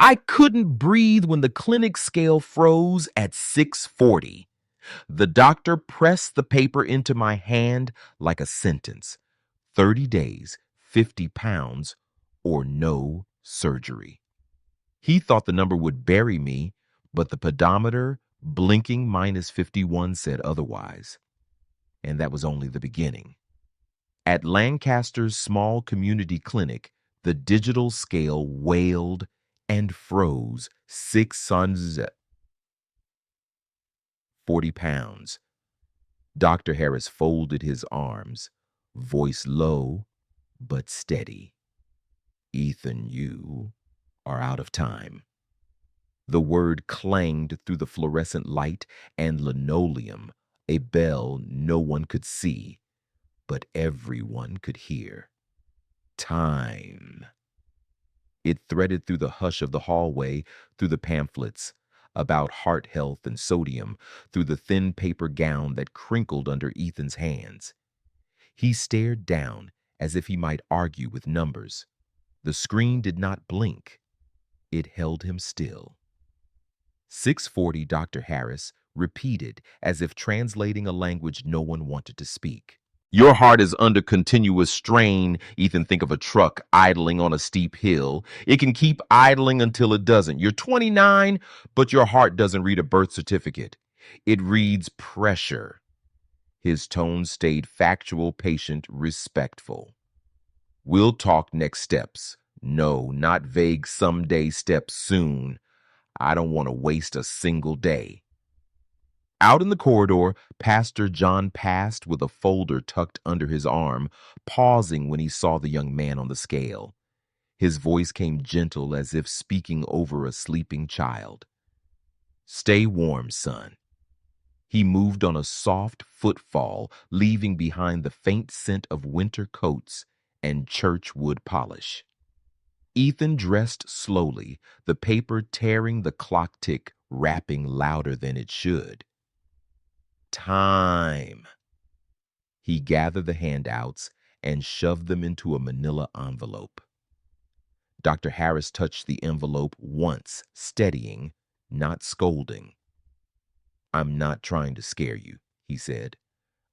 I couldn't breathe when the clinic scale froze at 640. The doctor pressed the paper into my hand like a sentence: 30 days, 50 pounds, or no surgery. He thought the number would bury me, but the pedometer, blinking -51, said otherwise. And that was only the beginning. At Lancaster's small community clinic, the digital scale wailed and froze 640 pounds. Dr. Harris folded his arms, voice low but steady. Ethan, you are out of time. The word clanged through the fluorescent light and linoleum, a bell no one could see, but everyone could hear. Time. It threaded through the hush of the hallway, through the pamphlets about heart health and sodium, through the thin paper gown that crinkled under Ethan's hands. He stared down as if he might argue with numbers. The screen did not blink. It held him still. 640, Dr. Harris repeated, as if translating a language no one wanted to speak. Your heart is under continuous strain. Ethan, think of a truck idling on a steep hill. It can keep idling until it doesn't. You're 29, but your heart doesn't read a birth certificate. It reads pressure. His tone stayed factual, patient, respectful. We'll talk next steps. No, not vague someday steps soon. I don't want to waste a single day. Out in the corridor, Pastor John passed with a folder tucked under his arm, pausing when he saw the young man on the scale. His voice came gentle, as if speaking over a sleeping child. Stay warm, son. He moved on a soft footfall, leaving behind the faint scent of winter coats and church wood polish. Ethan dressed slowly, the paper tearing the clock tick, rapping louder than it should. Time. He gathered the handouts and shoved them into a manila envelope. Dr. Harris touched the envelope once, steadying, not scolding. I'm not trying to scare you, he said.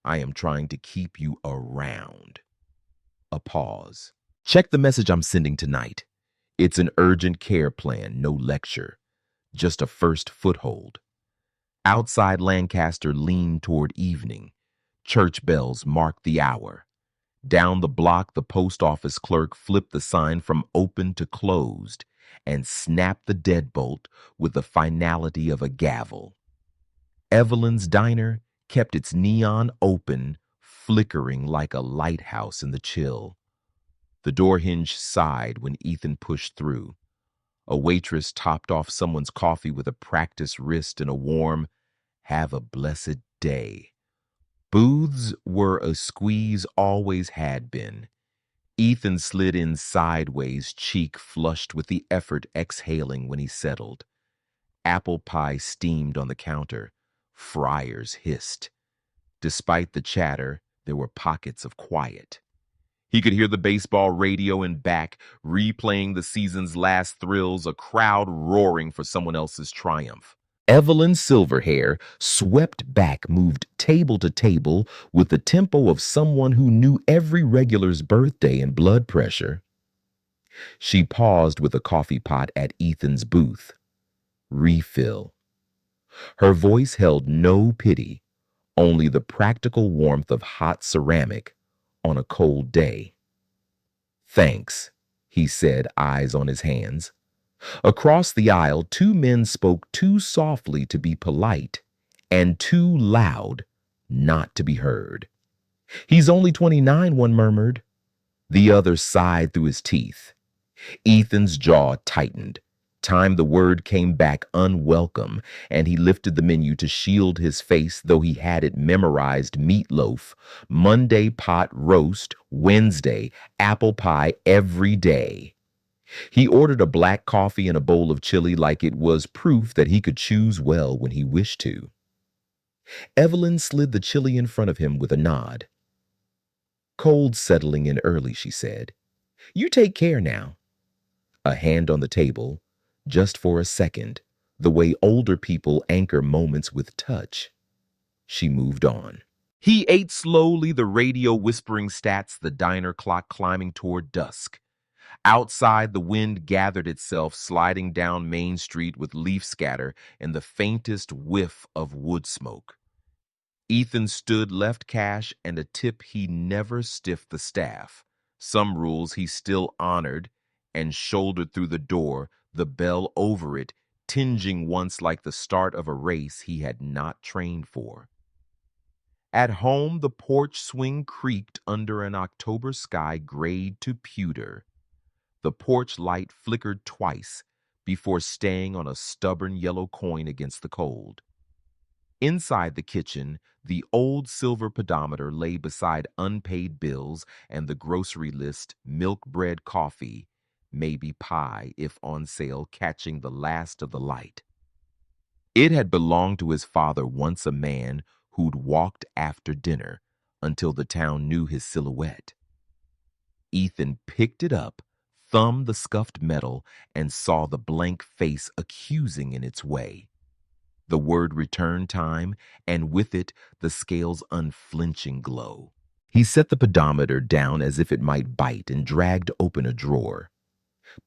I am trying to keep you around. A pause. Check the message I'm sending tonight. It's an urgent care plan, no lecture. Just a first foothold. Outside Lancaster leaned toward evening. Church bells marked the hour. Down the block, the post office clerk flipped the sign from open to closed and snapped the deadbolt with the finality of a gavel. Evelyn's diner kept its neon open, flickering like a lighthouse in the chill. The door hinge sighed when Ethan pushed through. A waitress topped off someone's coffee with a practiced wrist and a warm, "Have a blessed day." Booths were a squeeze, always had been. Ethan slid in sideways, cheek flushed with the effort exhaling when he settled. Apple pie steamed on the counter. Fryers hissed. Despite the chatter, there were pockets of quiet. He could hear the baseball radio in back, replaying the season's last thrills, a crowd roaring for someone else's triumph. Evelyn's silver hair, swept back, moved table to table with the tempo of someone who knew every regular's birthday and blood pressure. She paused with a coffee pot at Ethan's booth. Refill. Her voice held no pity, only the practical warmth of hot ceramic on a cold day. Thanks, he said, eyes on his hands. Across the aisle, two men spoke too softly to be polite and too loud not to be heard. He's only 29, one murmured. The other sighed through his teeth. Ethan's jaw tightened. Time the word came back unwelcome, and he lifted the menu to shield his face, though he had it memorized: meatloaf, Monday pot roast, Wednesday apple pie every day. He ordered a black coffee and a bowl of chili like it was proof that he could choose well when he wished to. Evelyn slid the chili in front of him with a nod. Cold settling in early, she said. You take care now. A hand on the table. Just for a second, the way older people anchor moments with touch. She moved on. He ate slowly, the radio whispering stats, the diner clock climbing toward dusk. Outside, the wind gathered itself, sliding down Main Street with leaf scatter and the faintest whiff of wood smoke. Ethan stood, left cash and a tip he never stiffed the staff. Some rules he still honored, and shouldered through the door, the bell over it, tinging once like the start of a race he had not trained for. At home, the porch swing creaked under an October sky grayed to pewter. The porch light flickered twice before staying on a stubborn yellow coin against the cold. Inside the kitchen, the old silver pedometer lay beside unpaid bills and the grocery list, milk, bread, coffee, maybe pie if on sale, catching the last of the light. It had belonged to his father, once a man who'd walked after dinner until the town knew his silhouette. Ethan picked it up, thumbed the scuffed metal, and saw the blank face accusing in its way. The word return time, and with it the scale's unflinching glow. He set the pedometer down as if it might bite and dragged open a drawer.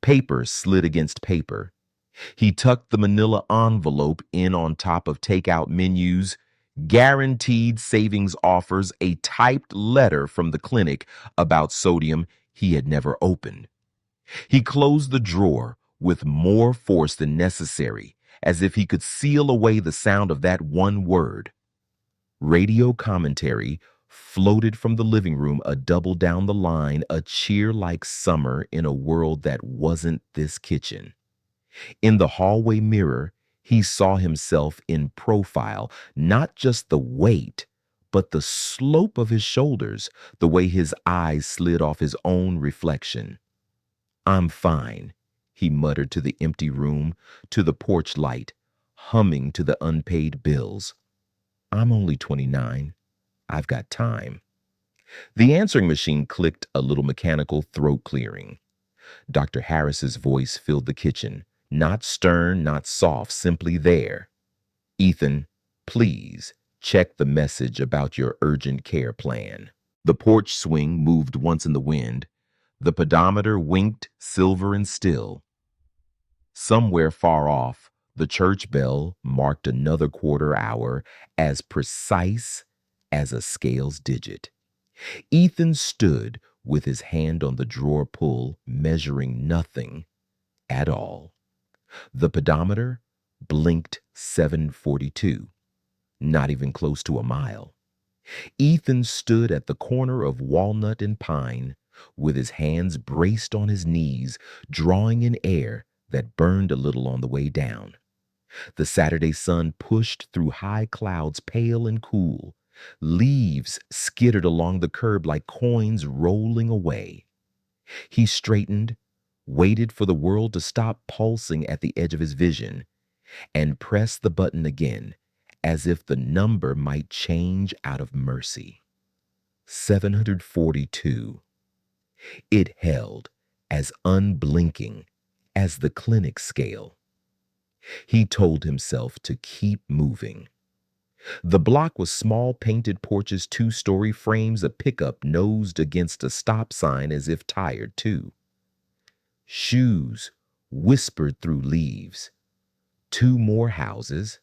Paper slid against paper. He tucked the manila envelope in on top of takeout menus, guaranteed savings offers, a typed letter from the clinic about sodium he had never opened. He closed the drawer with more force than necessary, as if he could seal away the sound of that one word. Radio commentary floated from the living room, a double down the line, a cheer like summer in a world that wasn't this kitchen. In the hallway mirror, he saw himself in profile, not just the weight, but the slope of his shoulders, the way his eyes slid off his own reflection. I'm fine, he muttered to the empty room, to the porch light, humming to the unpaid bills. I'm only 29. I've got time. The answering machine clicked, a little mechanical throat clearing. Dr. Harris's voice filled the kitchen, not stern, not soft, simply there. Ethan, please check the message about your urgent care plan. The porch swing moved once in the wind. The pedometer winked, silver and still. Somewhere far off, the church bell marked another quarter hour, as precise as a scale's digit. Ethan stood with his hand on the drawer pull, measuring nothing at all. The pedometer blinked 7:42, not even close to a mile. Ethan stood at the corner of Walnut and Pine, with his hands braced on his knees, drawing in air that burned a little on the way down. The Saturday sun pushed through high clouds, pale and cool. Leaves skittered along the curb like coins rolling away. He straightened, waited for the world to stop pulsing at the edge of his vision, and pressed the button again, as if the number might change out of mercy. 742. It held as unblinking as the clinic scale. He told himself to keep moving. The block was small painted porches, two-story frames, a pickup nosed against a stop sign as if tired too. Shoes whispered through leaves. 2 more houses.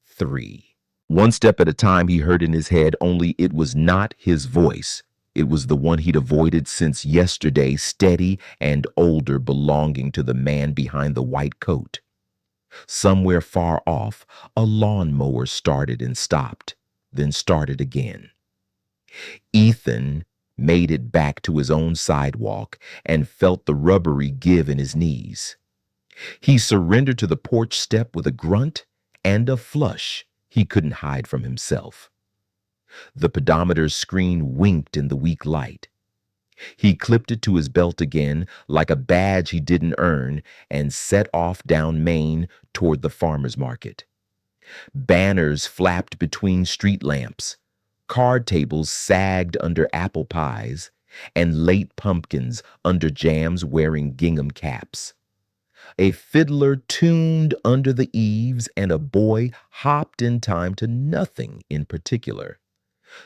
3. One step at a time, he heard in his head, only it was not his voice. It was the one he'd avoided since yesterday, steady and older, belonging to the man behind the white coat. Somewhere far off, a lawnmower started and stopped, then started again. Ethan made it back to his own sidewalk and felt the rubbery give in his knees. He surrendered to the porch step with a grunt and a flush he couldn't hide from himself. The pedometer's screen winked in the weak light. He clipped it to his belt again, like a badge he didn't earn, and set off down Main toward the farmer's market. Banners flapped between street lamps. Card tables sagged under apple pies, and late pumpkins under jams wearing gingham caps. A fiddler tuned under the eaves, and a boy hopped in time to nothing in particular.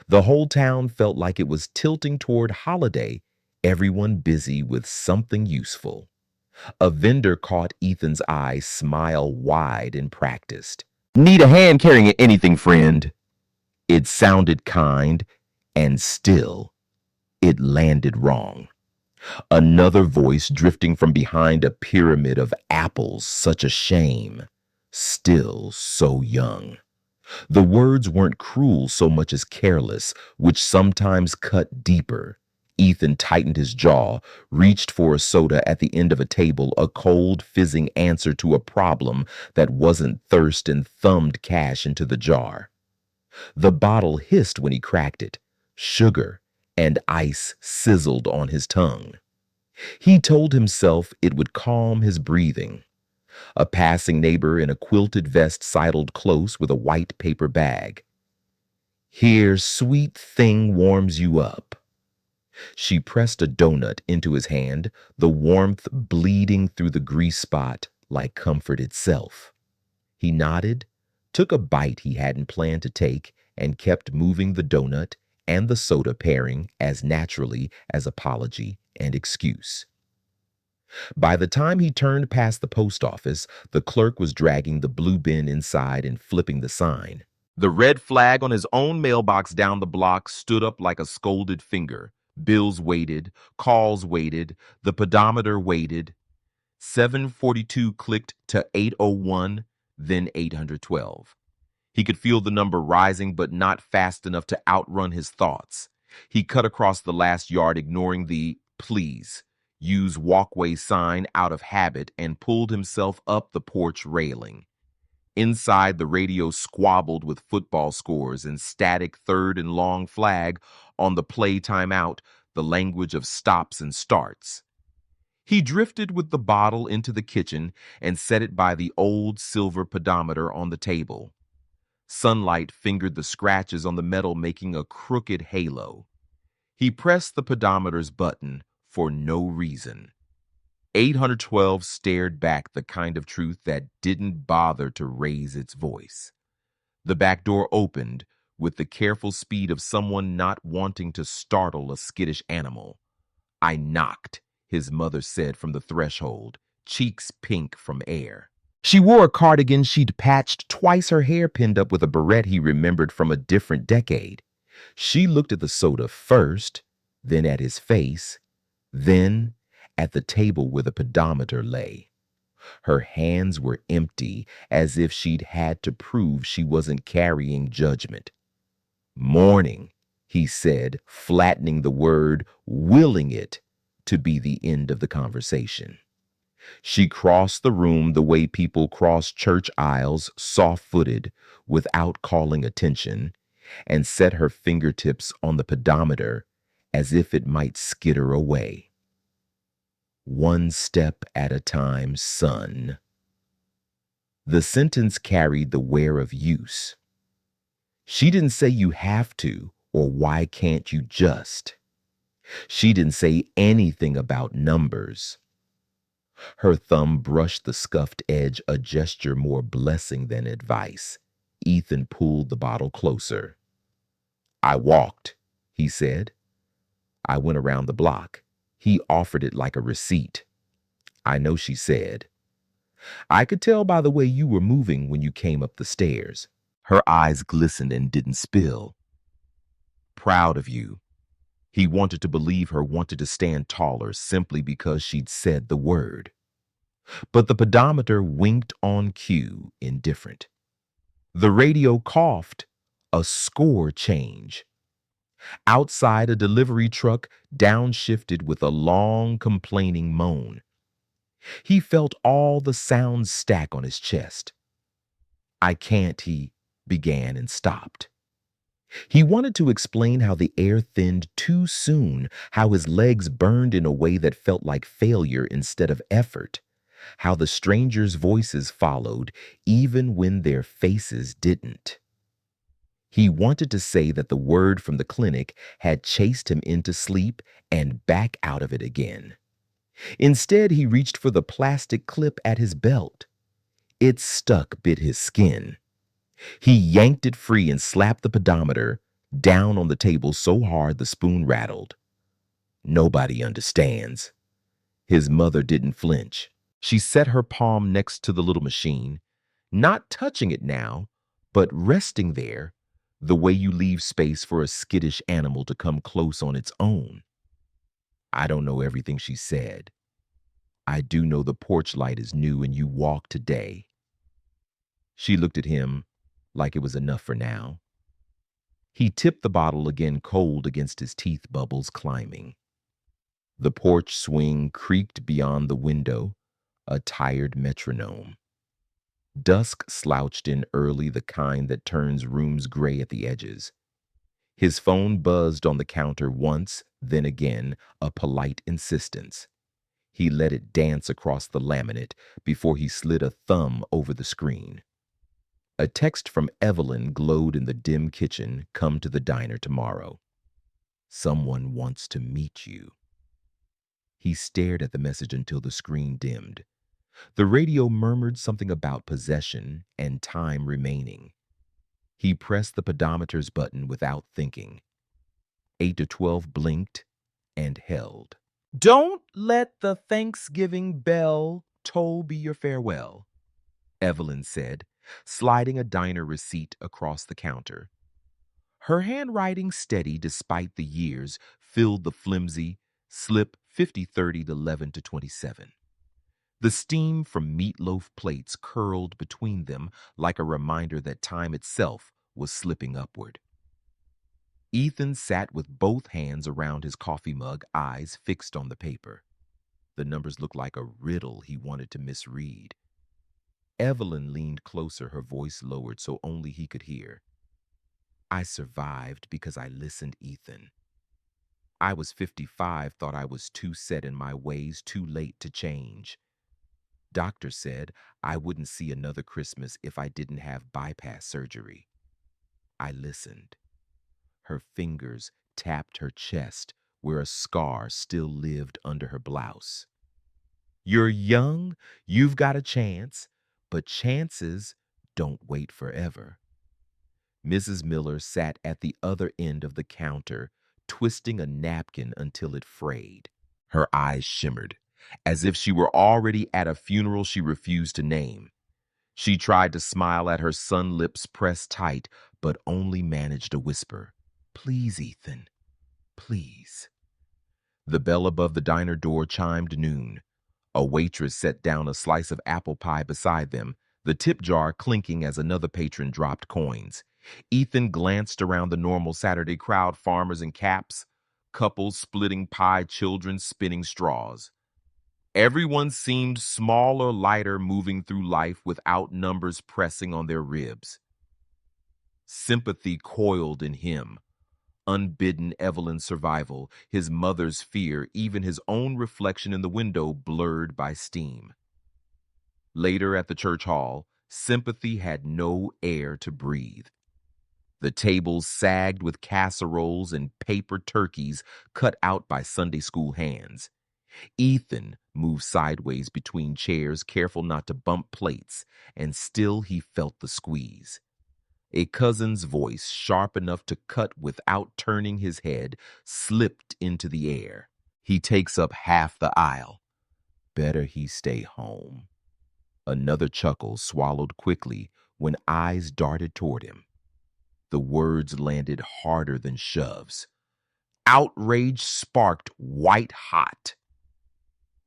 The whole town felt like it was tilting toward holiday, everyone busy with something useful. A vendor caught Ethan's eye smile wide and practiced. "Need a hand carrying anything, friend?" It sounded kind, and still, it landed wrong. Another voice drifting from behind a pyramid of apples, such a shame. Still so young. The words weren't cruel so much as careless, which sometimes cut deeper. Ethan tightened his jaw, reached for a soda at the end of a table, a cold, fizzing answer to a problem that wasn't thirst, and thumbed cash into the jar. The bottle hissed when he cracked it. Sugar and ice sizzled on his tongue. He told himself it would calm his breathing. A passing neighbor in a quilted vest sidled close with a white paper bag. "Here, sweet thing warms you up." She pressed a donut into his hand, the warmth bleeding through the grease spot like comfort itself. He nodded, took a bite he hadn't planned to take, and kept moving the donut and the soda pairing as naturally as apology and excuse. By the time he turned past the post office, the clerk was dragging the blue bin inside and flipping the sign. The red flag on his own mailbox down the block stood up like a scolded finger. Bills waited, calls waited, the pedometer waited. 742 clicked to 801, then 812. He could feel the number rising, but not fast enough to outrun his thoughts. He cut across the last yard, ignoring the "please use walkway" sign out of habit, and pulled himself up the porch railing. Inside, the radio squabbled with football scores and static third and long flag on the play timeout, the language of stops and starts. He drifted with the bottle into the kitchen and set it by the old silver pedometer on the table. Sunlight fingered the scratches on the metal, making a crooked halo. He pressed the pedometer's button for no reason. 812 stared back, the kind of truth that didn't bother to raise its voice. The back door opened with the careful speed of someone not wanting to startle a skittish animal. "I knocked," his mother said from the threshold, cheeks pink from air. She wore a cardigan she'd patched, twice her hair pinned up with a barrette he remembered from a different decade. She looked at the soda first, then at his face, then at the table where the pedometer lay. Her hands were empty, as if she'd had to prove she wasn't carrying judgment. "Morning," he said, flattening the word, willing it to be the end of the conversation. She crossed the room the way people cross church aisles, soft-footed, without calling attention, and set her fingertips on the pedometer as if it might skitter away. "One step at a time, son." The sentence carried the wear of use. She didn't say you have to, or why can't you just. She didn't say anything about numbers. Her thumb brushed the scuffed edge, a gesture more blessing than advice. Ethan pulled the bottle closer. "I walked," he said. "I went around the block." He offered it like a receipt. "I know," she said. "I could tell by the way you were moving when you came up the stairs." Her eyes glistened and didn't spill. "Proud of you." He wanted to believe her wanted to stand taller simply because she'd said the word. But the pedometer winked on cue, indifferent. The radio coughed, a score change. Outside, a delivery truck downshifted with a long, complaining moan. He felt all the sounds stack on his chest. "I can't," he began and stopped. He wanted to explain how the air thinned too soon, how his legs burned in a way that felt like failure instead of effort, how the strangers' voices followed even when their faces didn't. He wanted to say that the word from the clinic had chased him into sleep and back out of it again. Instead, he reached for the plastic clip at his belt. It stuck, bit his skin. He yanked it free and slapped the pedometer down on the table so hard the spoon rattled. Nobody understands. His mother didn't flinch. She set her palm next to the little machine, not touching it now, but resting there, the way you leave space for a skittish animal to come close on its own. I don't know everything she said. I do know the porch light is new and you walk today. She looked at him like it was enough for now. He tipped the bottle again cold against his teeth bubbles climbing. The porch swing creaked beyond the window, a tired metronome. Dusk slouched in early, the kind that turns rooms gray at the edges. His phone buzzed on the counter once, then again, a polite insistence. He let it dance across the laminate before he slid a thumb over the screen. A text from Evelyn glowed in the dim kitchen, "Come to the diner tomorrow. Someone wants to meet you." He stared at the message until the screen dimmed. The radio murmured something about possession and time remaining. He pressed the pedometer's button without thinking. 8 to 12 blinked and held. "Don't let the Thanksgiving bell toll be your farewell," Evelyn said, sliding a diner receipt across the counter. Her handwriting, steady despite the years, filled the flimsy slip 50/30 to 11 to 27. The steam from meatloaf plates curled between them like a reminder that time itself was slipping upward. Ethan sat with both hands around his coffee mug, eyes fixed on the paper. The numbers looked like a riddle he wanted to misread. Evelyn leaned closer, her voice lowered so only he could hear. "I survived because I listened, Ethan. I was 55, thought I was too set in my ways, too late to change. Doctor said I wouldn't see another Christmas if I didn't have bypass surgery. I listened." Her fingers tapped her chest where a scar still lived under her blouse. "You're young, you've got a chance, but chances don't wait forever." Mrs. Miller sat at the other end of the counter, twisting a napkin until it frayed. Her eyes shimmered, as if she were already at a funeral she refused to name. She tried to smile at her son, lips pressed tight, but only managed a whisper. "Please, Ethan, please." The bell above the diner door chimed noon. A waitress set down a slice of apple pie beside them, the tip jar clinking as another patron dropped coins. Ethan glanced around the normal Saturday crowd, farmers in caps, couples splitting pie, children spinning straws. Everyone seemed smaller, lighter, moving through life without numbers pressing on their ribs. Sympathy coiled in him. Unbidden Evelyn's survival, his mother's fear, even his own reflection in the window blurred by steam. Later at the church hall, sympathy had no air to breathe. The tables sagged with casseroles and paper turkeys cut out by Sunday school hands. Ethan moved sideways between chairs, careful not to bump plates, and still he felt the squeeze. A cousin's voice, sharp enough to cut without turning his head, slipped into the air. "He takes up half the aisle. Better he stay home." Another chuckle swallowed quickly when eyes darted toward him. The words landed harder than shoves. Outrage sparked white hot.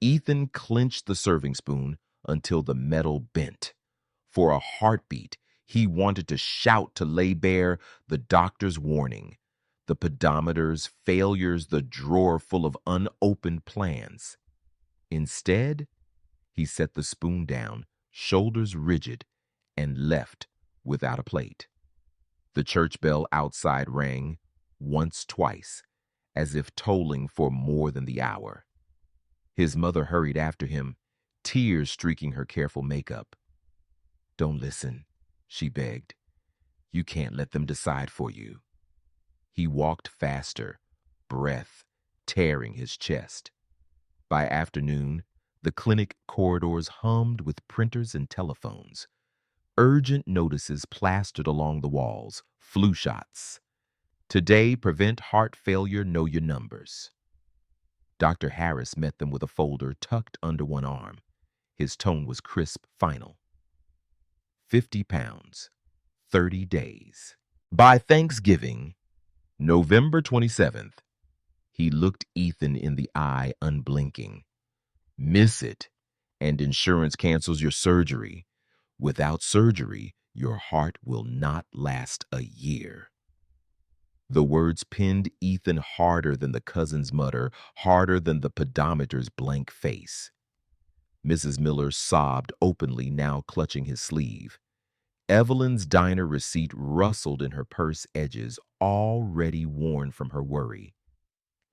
Ethan clenched the serving spoon until the metal bent. For a heartbeat, he wanted to shout to lay bare the doctor's warning, the pedometer's failures, the drawer full of unopened plans. Instead, he set the spoon down, shoulders rigid, and left without a plate. The church bell outside rang once, twice, as if tolling for more than the hour. His mother hurried after him, tears streaking her careful makeup. "Don't listen," she begged. "You can't let them decide for you." He walked faster, breath tearing his chest. By afternoon, the clinic corridors hummed with printers and telephones. Urgent notices plastered along the walls. Flu shots. Today, prevent heart failure, know your numbers. Dr. Harris met them with a folder tucked under one arm. His tone was crisp, final. 50 pounds, 30 days. By Thanksgiving, November 27th, he looked Ethan in the eye, unblinking. Miss it, and insurance cancels your surgery. Without surgery, your heart will not last a year. The words pinned Ethan harder than the cousin's mutter, harder than the pedometer's blank face. Mrs. Miller sobbed openly, now clutching his sleeve. Evelyn's diner receipt rustled in her purse edges, already worn from her worry.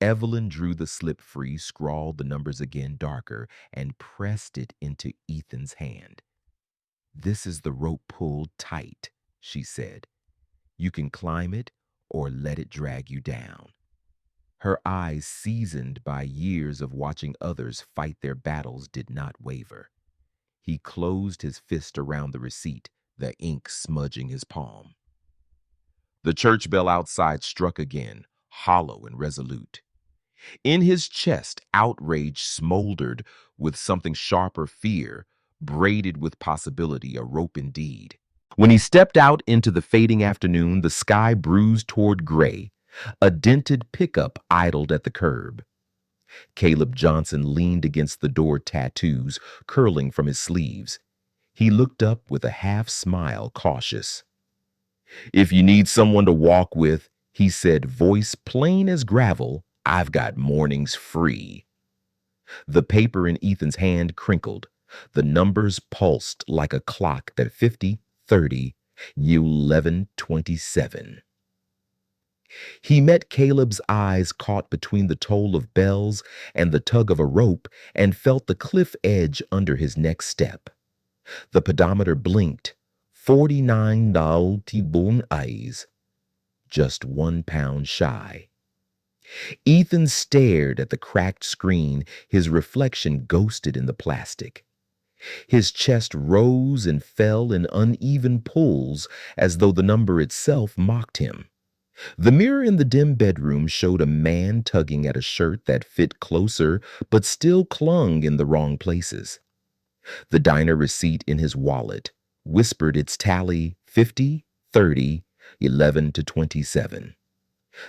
Evelyn drew the slip free, scrawled the numbers again darker, and pressed it into Ethan's hand. This is the rope pulled tight, she said. You can climb it or let it drag you down. Her eyes, seasoned by years of watching others fight their battles, did not waver. He closed his fist around the receipt, the ink smudging his palm. The church bell outside struck again, hollow and resolute. In his chest, outrage smoldered with something sharper, fear, braided with possibility, a rope indeed. When he stepped out into the fading afternoon, the sky bruised toward gray. A dented pickup idled at the curb. Caleb Johnson leaned against the door, tattoos curling from his sleeves. He looked up with a half smile, cautious. If you need someone to walk with, he said, voice plain as gravel, I've got mornings free. The paper in Ethan's hand crinkled. The numbers pulsed like a clock that 50, 30, 11, 27. He met Caleb's eyes caught between the toll of bells and the tug of a rope and felt the cliff edge under his next step. The pedometer blinked. 49 Tibun eyes. Just 1 pound shy. Ethan stared at the cracked screen, his reflection ghosted in the plastic. His chest rose and fell in uneven pulls as though the number itself mocked him. The mirror in the dim bedroom showed a man tugging at a shirt that fit closer but still clung in the wrong places. The diner receipt in his wallet whispered its tally 50, 30, 11 to 27.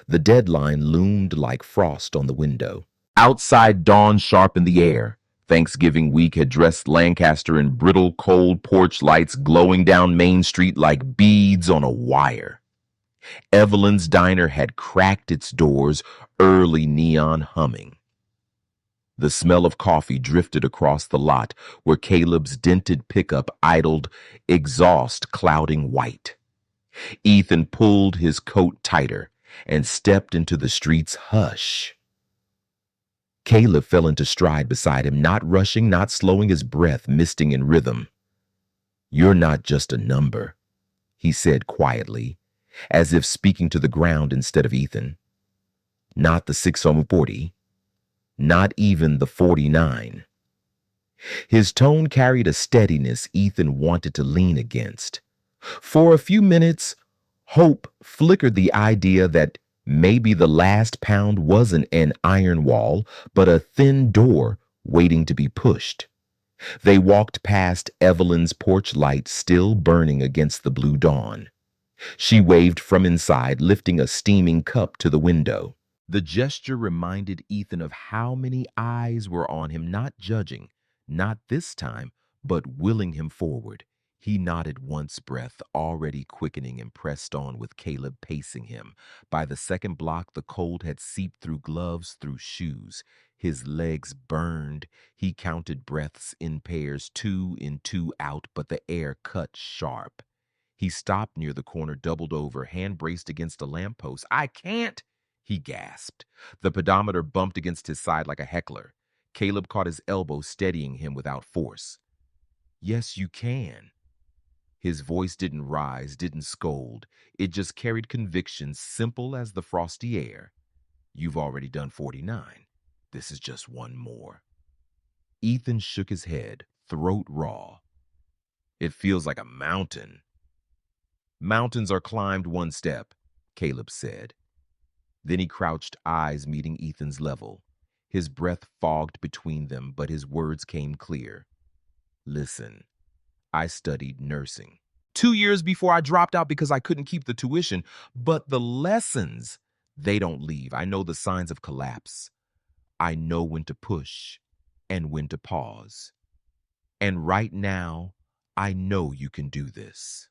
The deadline loomed like frost on the window. Outside dawn sharp in the air. Thanksgiving week had dressed Lancaster in brittle, cold porch lights glowing down Main Street like beads on a wire. Evelyn's diner had cracked its doors, early neon humming. The smell of coffee drifted across the lot where Caleb's dented pickup idled, exhaust clouding white. Ethan pulled his coat tighter and stepped into the street's hush. Caleb fell into stride beside him, not rushing, not slowing his breath, misting in rhythm. You're not just a number, he said quietly, as if speaking to the ground instead of Ethan. Not the 640, not even the 49. His tone carried a steadiness Ethan wanted to lean against. For a few minutes, hope flickered the idea that maybe the last pound wasn't an iron wall, but a thin door waiting to be pushed. They walked past Evelyn's porch light still burning against the blue dawn. She waved from inside, lifting a steaming cup to the window. The gesture reminded Ethan of how many eyes were on him, not judging, not this time, but willing him forward. He nodded once, breath already quickening, and pressed on with Caleb pacing him. By the second block, the cold had seeped through gloves, through shoes. His legs burned. He counted breaths in pairs, 2 in, 2 out, but the air cut sharp. He stopped near the corner, doubled over, hand braced against a lamppost. I can't, he gasped. The pedometer bumped against his side like a heckler. Caleb caught his elbow, steadying him without force. Yes, you can. His voice didn't rise, didn't scold. It just carried conviction, simple as the frosty air. You've already done 49. This is just one more. Ethan shook his head, throat raw. It feels like a mountain. Mountains are climbed one step, Caleb said. Then he crouched, eyes meeting Ethan's level. His breath fogged between them, but his words came clear. Listen, I studied nursing. 2 years before I dropped out because I couldn't keep the tuition, but the lessons, they don't leave. I know the signs of collapse. I know when to push and when to pause. And right now, I know you can do this.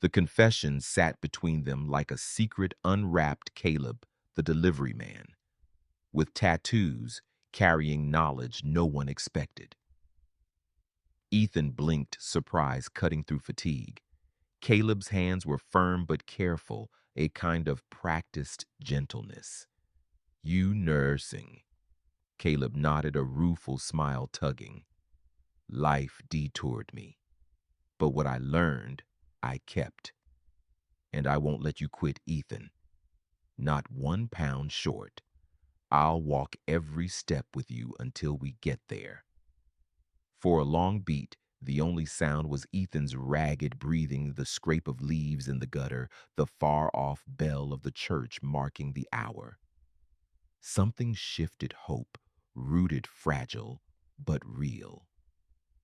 The confession sat between them like a secret unwrapped Caleb, the delivery man, with tattoos carrying knowledge no one expected. Ethan blinked, surprise cutting through fatigue. Caleb's hands were firm but careful, a kind of practiced gentleness. You nursing. Caleb nodded, a rueful smile tugging. Life detoured me. But what I learned, I kept. And I won't let you quit, Ethan. Not 1 pound short. I'll walk every step with you until we get there. For a long beat, the only sound was Ethan's ragged breathing, the scrape of leaves in the gutter, the far-off bell of the church marking the hour. Something shifted hope, rooted fragile, but real.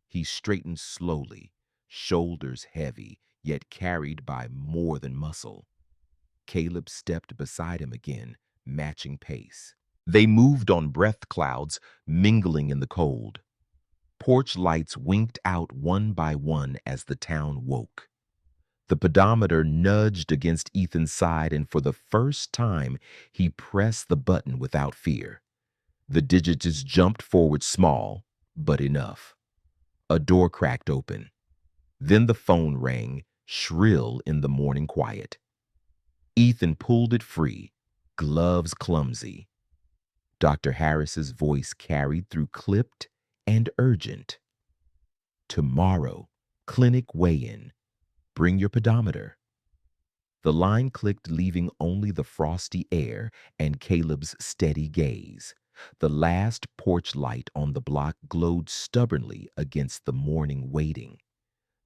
He straightened slowly, shoulders heavy, yet carried by more than muscle. Caleb stepped beside him again, matching pace. They moved on breath clouds, mingling in the cold. Porch lights winked out one by one as the town woke. The pedometer nudged against Ethan's side, and for the first time, he pressed the button without fear. The digits jumped forward small, but enough. A door cracked open. Then the phone rang, shrill in the morning quiet. Ethan pulled it free, gloves clumsy. Dr. Harris's voice carried through, clipped and urgent. Tomorrow, clinic weigh-in. Bring your pedometer. The line clicked, leaving only the frosty air and Caleb's steady gaze. The last porch light on the block glowed stubbornly against the morning waiting.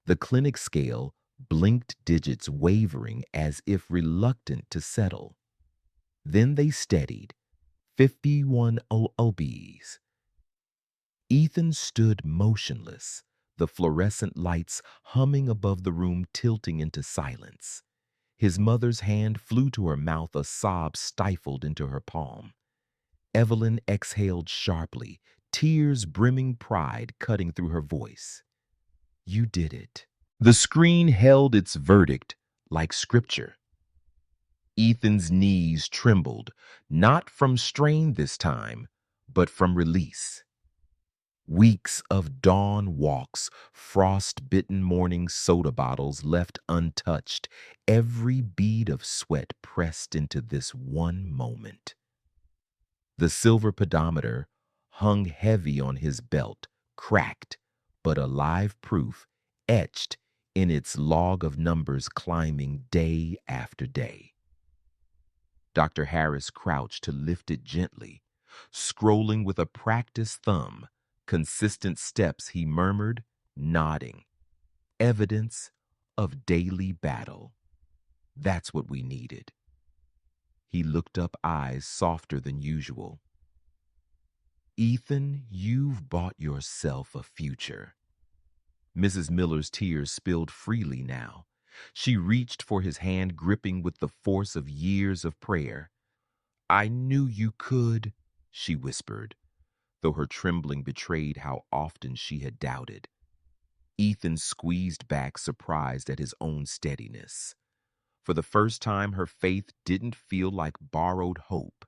The clinic scale blinked, digits wavering as if reluctant to settle. Then they steadied, 51 OBs. Ethan stood motionless, the fluorescent lights humming above the room, tilting into silence. His mother's hand flew to her mouth, a sob stifled into her palm. Evelyn exhaled sharply, tears brimming, pride cutting through her voice. You did it. The screen held its verdict like scripture. Ethan's knees trembled, not from strain this time, but from release. Weeks of dawn walks, frost-bitten morning soda bottles left untouched, every bead of sweat pressed into this one moment. The silver pedometer hung heavy on his belt, cracked, but a live proof etched in its log of numbers climbing day after day. Dr. Harris crouched to lift it gently, scrolling with a practiced thumb. Consistent steps, he murmured, nodding. Evidence of daily battle. That's what we needed. He looked up, eyes softer than usual. Ethan, you've bought yourself a future. Mrs. Miller's tears spilled freely now. She reached for his hand, gripping with the force of years of prayer. I knew you could, she whispered, though her trembling betrayed how often she had doubted. Ethan squeezed back, surprised at his own steadiness. For the first time, her faith didn't feel like borrowed hope.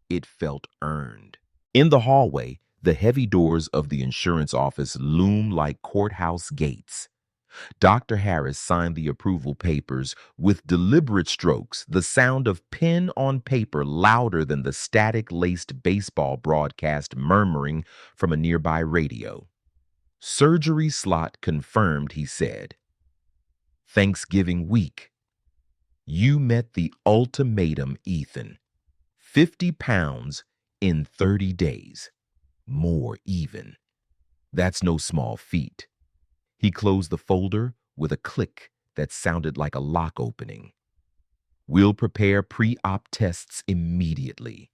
It felt earned. In the hallway, the heavy doors of the insurance office loomed like courthouse gates. Dr. Harris signed the approval papers with deliberate strokes, the sound of pen on paper louder than the static-laced baseball broadcast murmuring from a nearby radio. Surgery slot confirmed, he said. Thanksgiving week. You met the ultimatum, Ethan. 50 pounds in 30 days. more even. That's no small feat. He closed the folder with a click that sounded like a lock opening. We'll prepare pre-op tests immediately.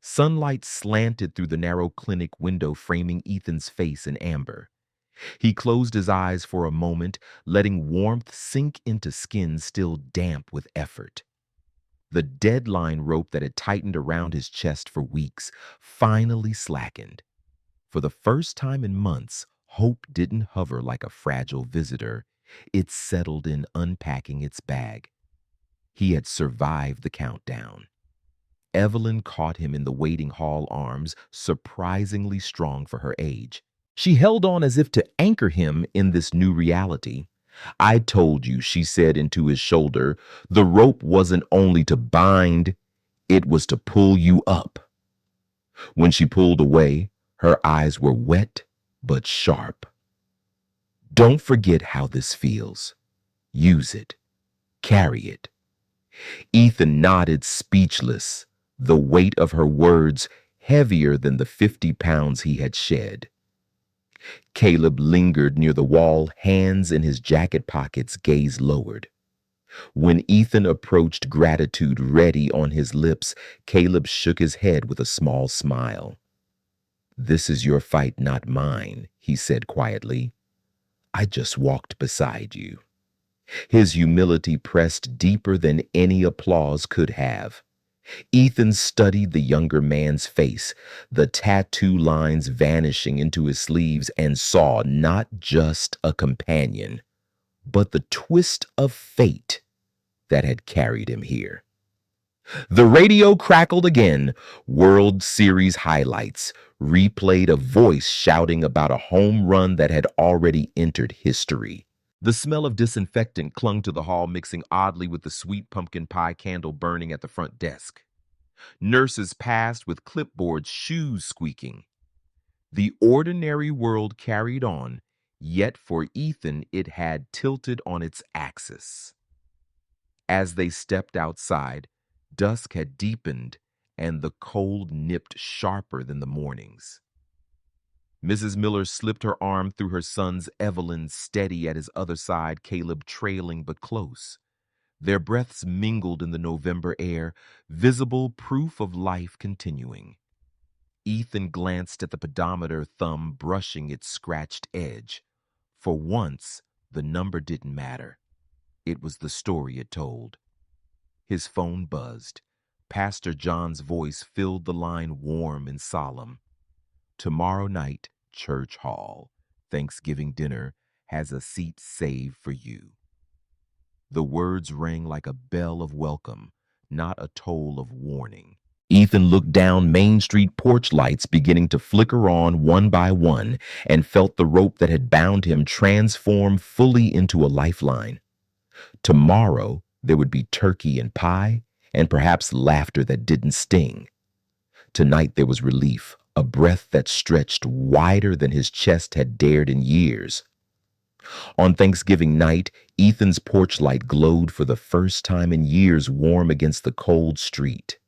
Sunlight slanted through the narrow clinic window, framing Ethan's face in amber. He closed his eyes for a moment, letting warmth sink into skin still damp with effort. The deadline rope that had tightened around his chest for weeks finally slackened. For the first time in months, hope didn't hover like a fragile visitor. It settled in, unpacking its bag. He had survived the countdown. Evelyn caught him in the waiting hall arms, surprisingly strong for her age. She held on as if to anchor him in this new reality. "I told you," she said into his shoulder, "the rope wasn't only to bind, it was to pull you up." When she pulled away, her eyes were wet but sharp. "Don't forget how this feels. Use it. Carry it." Ethan nodded, speechless, the weight of her words heavier than the 50 pounds he had shed. Caleb lingered near the wall, hands in his jacket pockets, gaze lowered. When Ethan approached, gratitude ready on his lips, Caleb shook his head with a small smile. "This is your fight, not mine," he said quietly. "I just walked beside you." His humility pressed deeper than any applause could have. Ethan studied the younger man's face, the tattoo lines vanishing into his sleeves, and saw not just a companion, but the twist of fate that had carried him here. The radio crackled again. World Series highlights replayed, a voice shouting about a home run that had already entered history. The smell of disinfectant clung to the hall, mixing oddly with the sweet pumpkin pie candle burning at the front desk. Nurses passed with clipboards, shoes squeaking. The ordinary world carried on, yet for Ethan it had tilted on its axis. As they stepped outside, dusk had deepened and the cold nipped sharper than the mornings. Mrs. Miller slipped her arm through her son's, Evelyn steady at his other side, Caleb trailing but close. Their breaths mingled in the November air, visible proof of life continuing. Ethan glanced at the pedometer, thumb brushing its scratched edge. For once, the number didn't matter. It was the story it told. His phone buzzed. Pastor John's voice filled the line, warm and solemn. "Tomorrow night, Church Hall. Thanksgiving dinner has a seat saved for you." The words rang like a bell of welcome, not a toll of warning. Ethan looked down Main Street, porch lights beginning to flicker on one by one, and felt the rope that had bound him transform fully into a lifeline. Tomorrow, there would be turkey and pie, and perhaps laughter that didn't sting. Tonight there was relief, a breath that stretched wider than his chest had dared in years. On Thanksgiving night, Ethan's porch light glowed for the first time in years, warm against the cold street.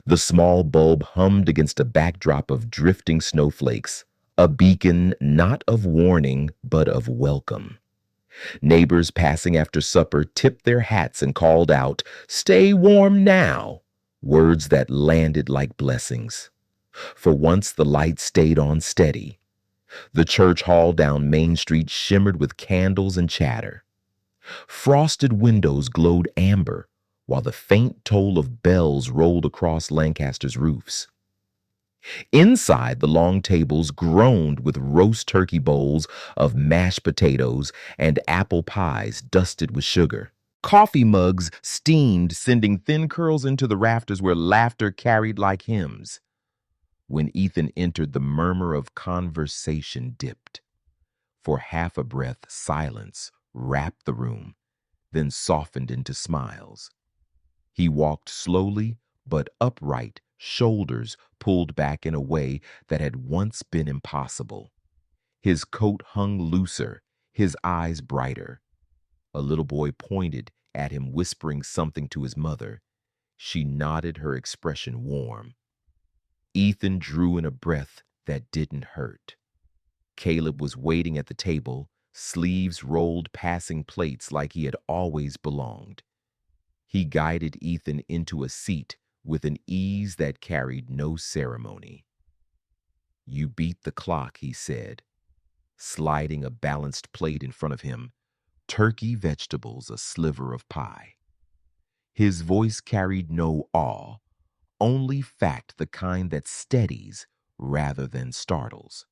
The small bulb hummed against a backdrop of drifting snowflakes, a beacon not of warning, but of welcome. Neighbors passing after supper tipped their hats and called out, "Stay warm now," words that landed like blessings. For once the light stayed on steady. The church hall down Main Street shimmered with candles and chatter. Frosted windows glowed amber, while the faint toll of bells rolled across Lancaster's roofs. Inside, the long tables groaned with roast turkey bowls of mashed potatoes and apple pies dusted with sugar. Coffee mugs steamed, sending thin curls into the rafters where laughter carried like hymns. When Ethan entered, the murmur of conversation dipped. For half a breath, silence wrapped the room, then softened into smiles. He walked slowly but upright, shoulders pulled back in a way that had once been impossible. His coat hung looser, his eyes brighter. A little boy pointed at him, whispering something to his mother. She nodded, her expression warm. Ethan drew in a breath that didn't hurt. Caleb was waiting at the table, sleeves rolled passing plates like he had always belonged. He guided Ethan into a seat with an ease that carried no ceremony. "You beat the clock," he said, sliding a balanced plate in front of him, turkey, vegetables, a sliver of pie. His voice carried no awe, only fact, the kind that steadies rather than startles.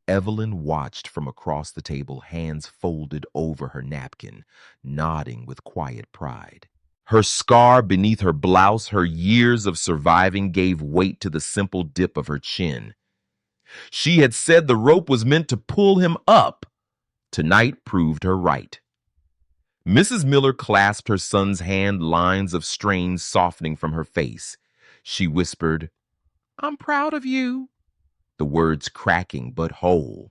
Evelyn watched from across the table, hands folded over her napkin, nodding with quiet pride. Her scar beneath her blouse, her years of surviving, gave weight to the simple dip of her chin. She had said the rope was meant to pull him up. Tonight proved her right. Mrs. Miller clasped her son's hand, lines of strain softening from her face. She whispered, "I'm proud of you," the words cracking but whole.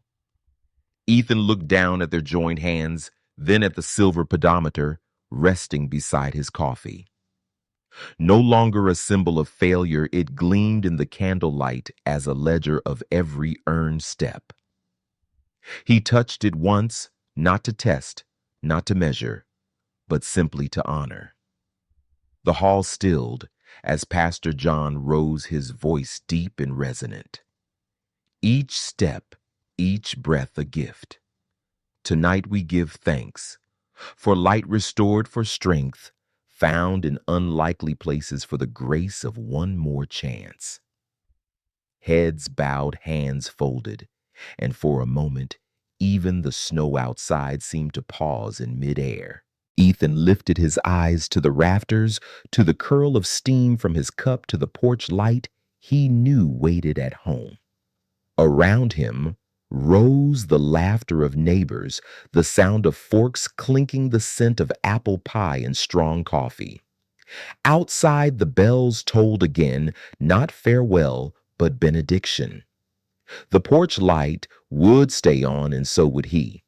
Ethan looked down at their joined hands, then at the silver pedometer resting beside his coffee. No longer a symbol of failure, it gleamed in the candlelight as a ledger of every earned step. He touched it once, not to test, not to measure, but simply to honor. The hall stilled as Pastor John rose, his voice deep and resonant. Each step, each breath a gift. Tonight we give thanks for light restored, for strength found in unlikely places, for the grace of one more chance. Heads bowed, hands folded, and for a moment, even the snow outside seemed to pause in midair. Ethan lifted his eyes to the rafters, to the curl of steam from his cup, to the porch light he knew waited at home. Around him rose the laughter of neighbors, the sound of forks clinking, the scent of apple pie and strong coffee. Outside, the bells tolled again, not farewell, but benediction. The porch light would stay on, and so would he.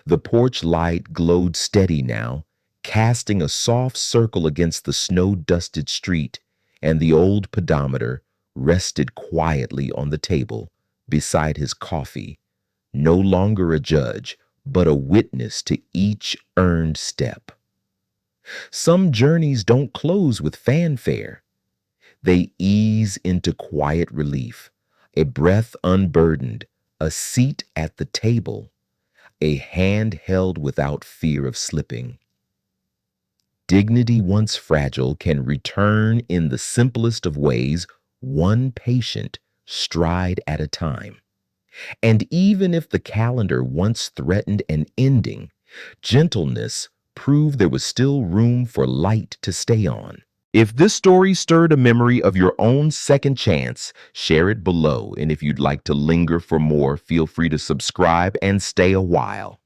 The porch light glowed steady now, casting a soft circle against the snow-dusted street, and the old pedometer rested quietly on the table beside his coffee, no longer a judge, but a witness to each earned step. Some journeys don't close with fanfare. They ease into quiet relief, a breath unburdened, a seat at the table, a hand held without fear of slipping. Dignity, once fragile, can return in the simplest of ways, one patient stride at a time. And even if the calendar once threatened an ending, gentleness proved there was still room for light to stay on. If this story stirred a memory of your own second chance, share it below. And if you'd like to linger for more, feel free to subscribe and stay a while.